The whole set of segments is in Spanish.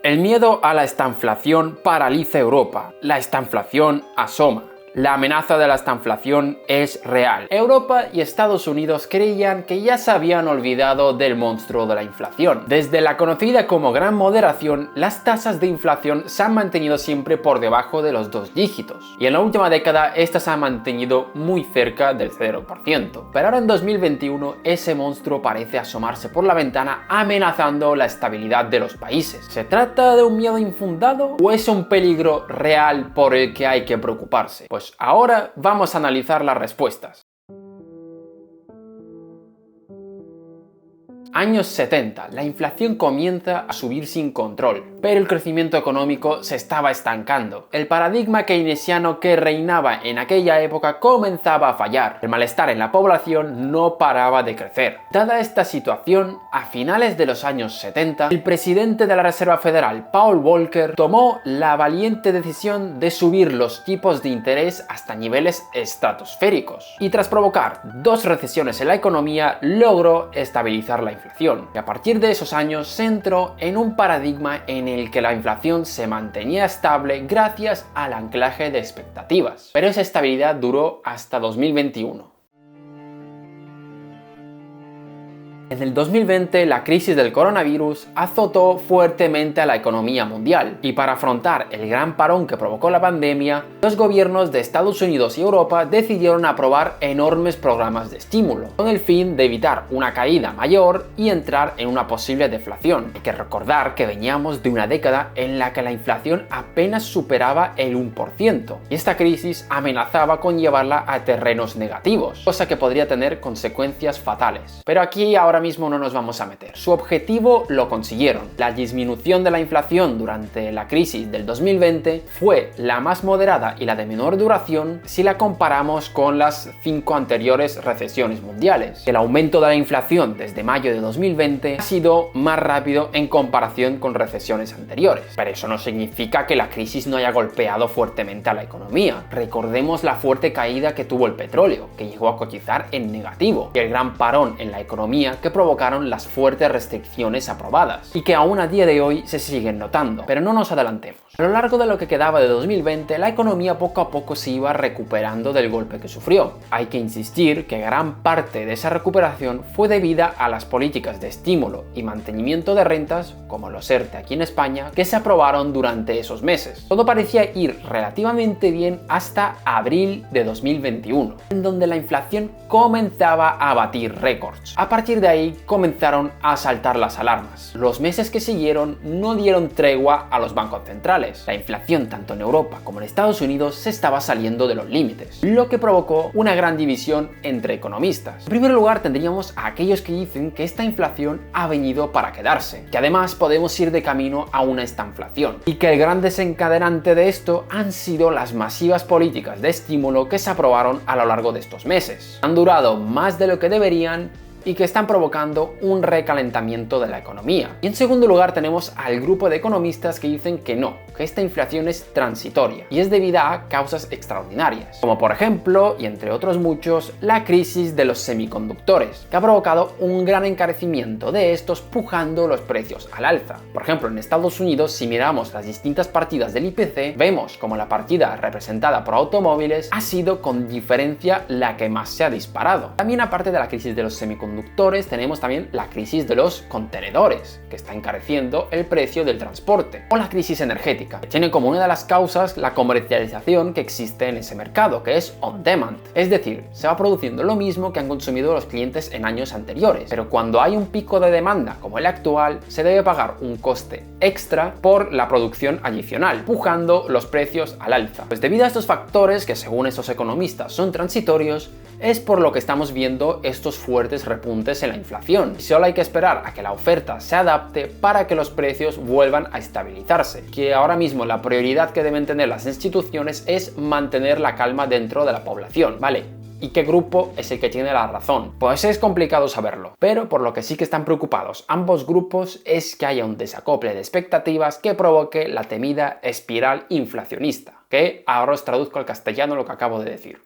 El miedo a la estanflación paraliza Europa. La estanflación asoma. La amenaza de la estanflación es real. Europa y Estados Unidos creían que ya se habían olvidado del monstruo de la inflación. Desde la conocida como Gran Moderación, las tasas de inflación se han mantenido siempre por debajo de los 2 dígitos. Y en la última década, estas se han mantenido muy cerca del 0%. Pero ahora en 2021, ese monstruo parece asomarse por la ventana, amenazando la estabilidad de los países. ¿Se trata de un miedo infundado o es un peligro real por el que hay que preocuparse? Pues ahora vamos a analizar las respuestas. Años 70, la inflación comienza a subir sin control, pero el crecimiento económico se estaba estancando. El paradigma keynesiano que reinaba en aquella época comenzaba a fallar. El malestar en la población no paraba de crecer. Dada esta situación, a finales de los años 70, el presidente de la Reserva Federal, Paul Volcker, tomó la valiente decisión de subir los tipos de interés hasta niveles estratosféricos. Y tras provocar 2 recesiones en la economía, logró estabilizar la inflación. Y a partir de esos años se entró en un paradigma en el que la inflación se mantenía estable gracias al anclaje de expectativas. Pero esa estabilidad duró hasta 2021. En el 2020, la crisis del coronavirus azotó fuertemente a la economía mundial, y para afrontar el gran parón que provocó la pandemia, los gobiernos de Estados Unidos y Europa decidieron aprobar enormes programas de estímulo, con el fin de evitar una caída mayor y entrar en una posible deflación. Hay que recordar que veníamos de una década en la que la inflación apenas superaba el 1%, y esta crisis amenazaba con llevarla a terrenos negativos, cosa que podría tener consecuencias fatales. Pero aquí ahora mismo no nos vamos a meter. Su objetivo lo consiguieron. La disminución de la inflación durante la crisis del 2020 fue la más moderada y la de menor duración si la comparamos con las 5 anteriores recesiones mundiales. El aumento de la inflación desde mayo de 2020 ha sido más rápido en comparación con recesiones anteriores. Pero eso no significa que la crisis no haya golpeado fuertemente a la economía. Recordemos la fuerte caída que tuvo el petróleo, que llegó a cotizar en negativo, y el gran parón en la economía que provocaron las fuertes restricciones aprobadas, y que aún a día de hoy se siguen notando. Pero no nos adelantemos. A lo largo de lo que quedaba de 2020, la economía poco a poco se iba recuperando del golpe que sufrió. Hay que insistir que gran parte de esa recuperación fue debida a las políticas de estímulo y mantenimiento de rentas, como los ERTE aquí en España, que se aprobaron durante esos meses. Todo parecía ir relativamente bien hasta abril de 2021, en donde la inflación comenzaba a batir récords. A partir de ahí comenzaron a saltar las alarmas. Los meses que siguieron no dieron tregua a los bancos centrales. La inflación tanto en Europa como en Estados Unidos se estaba saliendo de los límites, lo que provocó una gran división entre economistas. En primer lugar, tendríamos a aquellos que dicen que esta inflación ha venido para quedarse, que además podemos ir de camino a una estanflación, y que el gran desencadenante de esto han sido las masivas políticas de estímulo que se aprobaron a lo largo de estos meses. Han durado más de lo que deberían y que están provocando un recalentamiento de la economía. Y en segundo lugar tenemos al grupo de economistas que dicen que no, que esta inflación es transitoria y es debida a causas extraordinarias, como por ejemplo, y entre otros muchos, la crisis de los semiconductores, que ha provocado un gran encarecimiento de estos, pujando los precios al alza. Por ejemplo, en Estados Unidos, si miramos las distintas partidas del IPC, vemos como la partida representada por automóviles ha sido con diferencia la que más se ha disparado. También, aparte de la crisis de los semiconductores, tenemos también la crisis de los contenedores, que está encareciendo el precio del transporte, o la crisis energética, que tiene como una de las causas la comercialización que existe en ese mercado, que es on demand. Es decir, se va produciendo lo mismo que han consumido los clientes en años anteriores, pero cuando hay un pico de demanda como el actual, se debe pagar un coste extra por la producción adicional, pujando los precios al alza. Pues debido a estos factores, que según estos economistas son transitorios, es por lo que estamos viendo estos fuertes repuntes en la inflación. Y solo hay que esperar a que la oferta se adapte para que los precios vuelvan a estabilizarse. Que ahora mismo la prioridad que deben tener las instituciones es mantener la calma dentro de la población, ¿vale? ¿Y qué grupo es el que tiene la razón? Pues es complicado saberlo, pero por lo que sí que están preocupados ambos grupos es que haya un desacople de expectativas que provoque la temida espiral inflacionista, que ahora os traduzco al castellano lo que acabo de decir.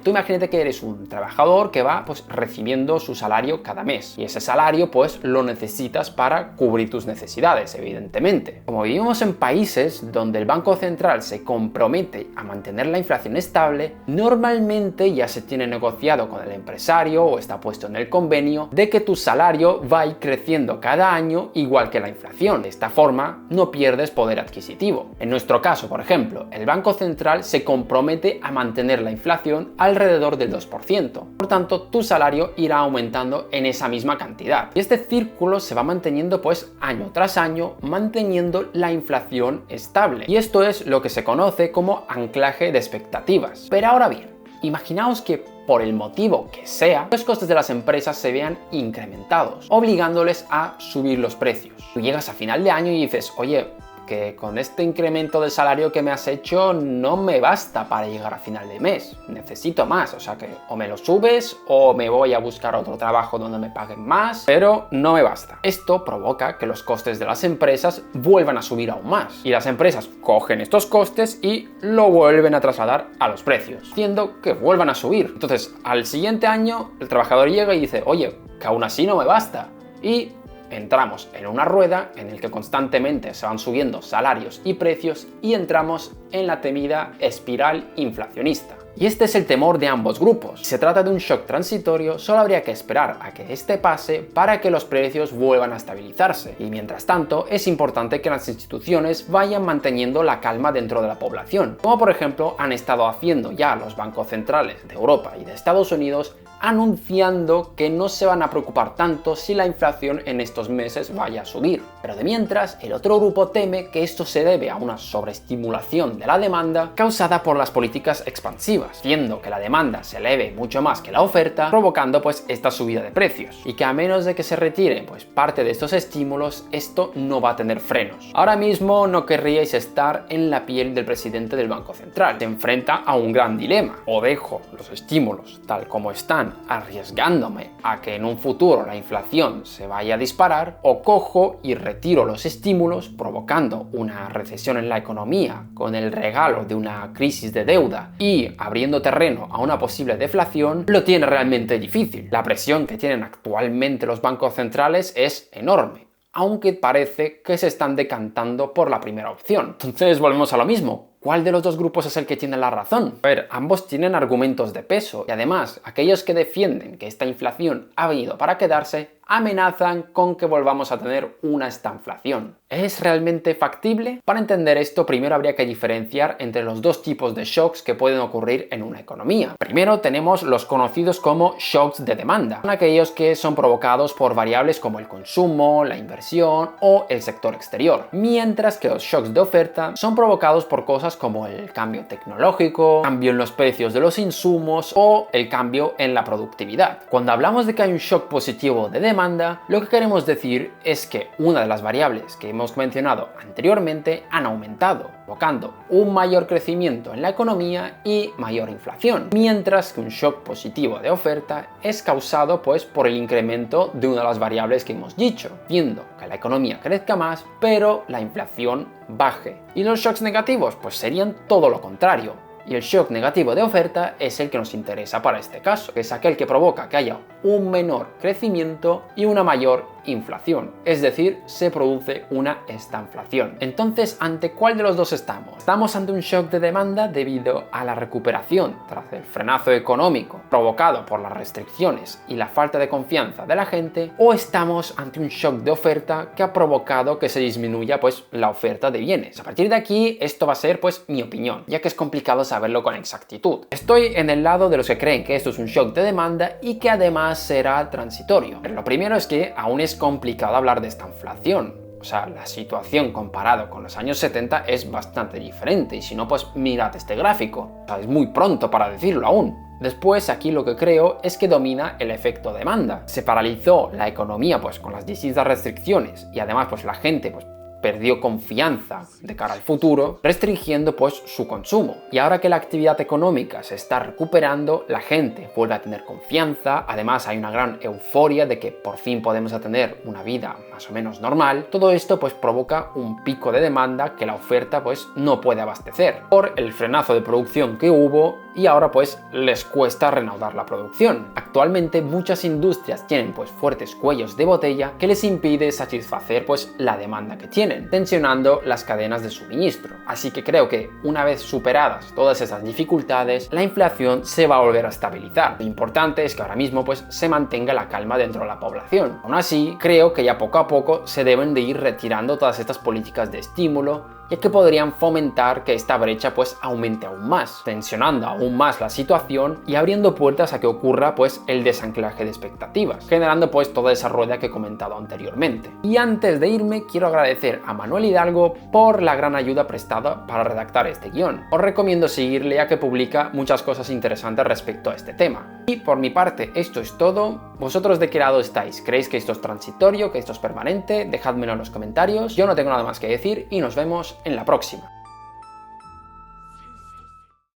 Tú imagínate que eres un trabajador que va pues recibiendo su salario cada mes y ese salario pues lo necesitas para cubrir tus necesidades, evidentemente. Como vivimos en países donde el Banco Central se compromete a mantener la inflación estable, normalmente ya se tiene negociado con el empresario o está puesto en el convenio de que tu salario va a ir creciendo cada año igual que la inflación. De esta forma no pierdes poder adquisitivo. En nuestro caso, por ejemplo, el Banco Central se compromete a mantener la inflación alrededor del 2%. Por tanto, tu salario irá aumentando en esa misma cantidad. Y este círculo se va manteniendo pues año tras año, manteniendo la inflación estable. Y esto es lo que se conoce como anclaje de expectativas. Pero ahora bien, imaginaos que por el motivo que sea, los costes de las empresas se vean incrementados, obligándoles a subir los precios. Tú llegas a final de año y dices, oye, que con este incremento del salario que me has hecho no me basta para llegar a final de mes, necesito más, o sea que o me lo subes o me voy a buscar otro trabajo donde me paguen más, pero no me basta. Esto provoca que los costes de las empresas vuelvan a subir aún más y las empresas cogen estos costes y lo vuelven a trasladar a los precios, haciendo que vuelvan a subir. Entonces al siguiente año el trabajador llega y dice, oye, que aún así no me basta, y entramos en una rueda en la que constantemente se van subiendo salarios y precios y entramos en la temida espiral inflacionista. Y este es el temor de ambos grupos. Si se trata de un shock transitorio, solo habría que esperar a que este pase para que los precios vuelvan a estabilizarse. Y mientras tanto, es importante que las instituciones vayan manteniendo la calma dentro de la población, como por ejemplo han estado haciendo ya los bancos centrales de Europa y de Estados Unidos, anunciando que no se van a preocupar tanto si la inflación en estos meses vaya a subir. Pero de mientras, el otro grupo teme que esto se debe a una sobreestimulación de la demanda causada por las políticas expansivas, haciendo que la demanda se eleve mucho más que la oferta, provocando pues esta subida de precios, y que a menos de que se retiren pues parte de estos estímulos, esto no va a tener frenos. Ahora mismo no querríais estar en la piel del presidente del Banco Central. Se enfrenta a un gran dilema: o dejo los estímulos tal como están, arriesgándome a que en un futuro la inflación se vaya a disparar, o cojo y retiro los estímulos, provocando una recesión en la economía con el regalo de una crisis de deuda y abriendo terreno a una posible deflación. Lo tiene realmente difícil. La presión que tienen actualmente los bancos centrales es enorme, aunque parece que se están decantando por la primera opción. Entonces volvemos a lo mismo. ¿Cuál de los dos grupos es el que tiene la razón? A ver, ambos tienen argumentos de peso y además aquellos que defienden que esta inflación ha venido para quedarse amenazan con que volvamos a tener una estanflación. ¿Es realmente factible? Para entender esto, primero habría que diferenciar entre los dos tipos de shocks que pueden ocurrir en una economía. Primero tenemos los conocidos como shocks de demanda. Son aquellos que son provocados por variables como el consumo, la inversión o el sector exterior. Mientras que los shocks de oferta son provocados por cosas como el cambio tecnológico, cambio en los precios de los insumos o el cambio en la productividad. Cuando hablamos de que hay un shock positivo de demanda, lo que queremos decir es que una de las variables que hemos mencionado anteriormente han aumentado, provocando un mayor crecimiento en la economía y mayor inflación, mientras que un shock positivo de oferta es causado pues por el incremento de una de las variables que hemos dicho, viendo que la economía crezca más, pero la inflación baje. Y los shocks negativos pues serían todo lo contrario. Y el shock negativo de oferta es el que nos interesa para este caso, que es aquel que provoca que haya un menor crecimiento y una mayor inflación, es decir, se produce una estanflación. Entonces, ¿ante cuál de los dos estamos? ¿Estamos ante un shock de demanda debido a la recuperación tras el frenazo económico provocado por las restricciones y la falta de confianza de la gente? ¿O estamos ante un shock de oferta que ha provocado que se disminuya pues la oferta de bienes? A partir de aquí, esto va a ser pues mi opinión, ya que es complicado saberlo con exactitud. Estoy en el lado de los que creen que esto es un shock de demanda y que además será transitorio. Pero lo primero es que aún es complicado hablar de esta inflación. O sea, la situación comparado con los años 70 es bastante diferente, y si no, pues mirad este gráfico. O sea, es muy pronto para decirlo aún. Después, aquí lo que creo es que domina el efecto demanda. Se paralizó la economía pues con las distintas restricciones y además pues la gente pues perdió confianza de cara al futuro, restringiendo pues su consumo. Y ahora que la actividad económica se está recuperando, la gente vuelve a tener confianza, además hay una gran euforia de que por fin podemos tener una vida más o menos normal. Todo esto pues provoca un pico de demanda que la oferta pues no puede abastecer por el frenazo de producción que hubo y ahora pues les cuesta reanudar la producción. Actualmente muchas industrias tienen pues fuertes cuellos de botella que les impide satisfacer pues la demanda que tienen, tensionando las cadenas de suministro. Así que creo que una vez superadas todas esas dificultades, la inflación se va a volver a estabilizar. Lo importante es que ahora mismo pues se mantenga la calma dentro de la población. Aún así, creo que ya poco a poco se deben de ir retirando todas estas políticas de estímulo, ya que podrían fomentar que esta brecha pues aumente aún más, tensionando aún más la situación y abriendo puertas a que ocurra pues el desanclaje de expectativas, generando pues toda esa rueda que he comentado anteriormente. Y antes de irme, quiero agradecer a Manuel Hidalgo por la gran ayuda prestada para redactar este guión. Os recomiendo seguirle ya que publica muchas cosas interesantes respecto a este tema. Y por mi parte, esto es todo. ¿Vosotros de qué lado estáis? ¿Creéis que esto es transitorio, que esto es permanente? Dejádmelo en los comentarios. Yo no tengo nada más que decir y nos vemos en la próxima.